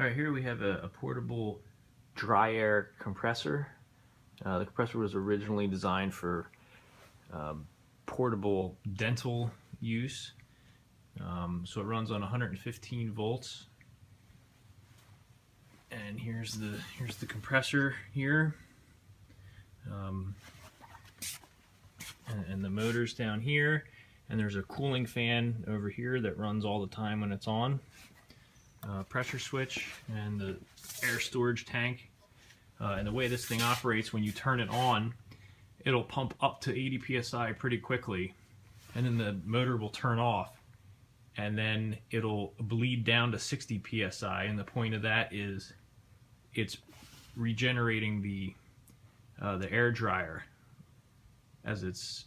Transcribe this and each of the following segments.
Alright, here we have a portable dry air compressor. The compressor was originally designed for portable dental use. So it runs on 115 volts. And here's the compressor here. And the motor's down here. And there's a cooling fan over here that runs all the time when it's on. Pressure switch and the air storage tank. And the way this thing operates, when you turn it on, it'll pump up to 80 psi pretty quickly, and then the motor will turn off, and then it'll bleed down to 60 psi. And the point of that is it's regenerating the air dryer as it's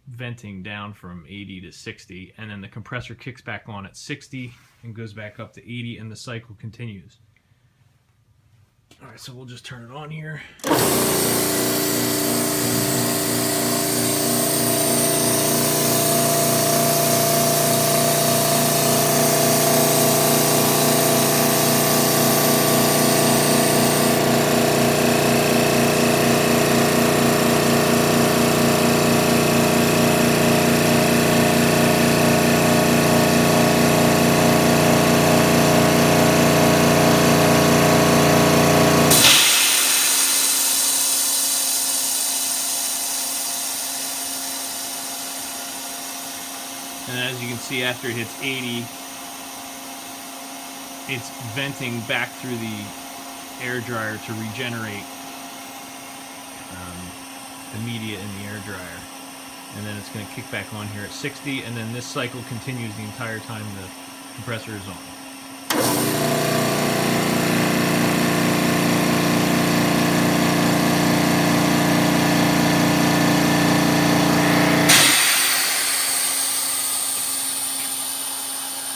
venting down from 80 to 60, and then the compressor kicks back on at 60 and goes back up to 80, and the cycle continues. Alright, so we'll just turn it on here. And as you can see, after it hits 80, it's venting back through the air dryer to regenerate the media in the air dryer. And then it's going to kick back on here at 60, and then this cycle continues the entire time the compressor is on.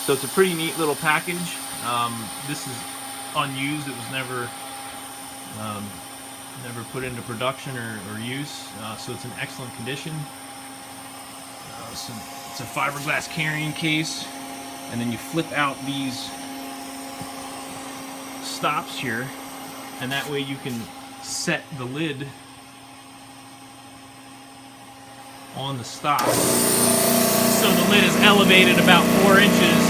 So it's a pretty neat little package. This is unused. It was never put into production or use, so it's in excellent condition. So it's a fiberglass carrying case, and then you flip out these stops here, and that way you can set the lid on the stop. So the lid is elevated about 4 inches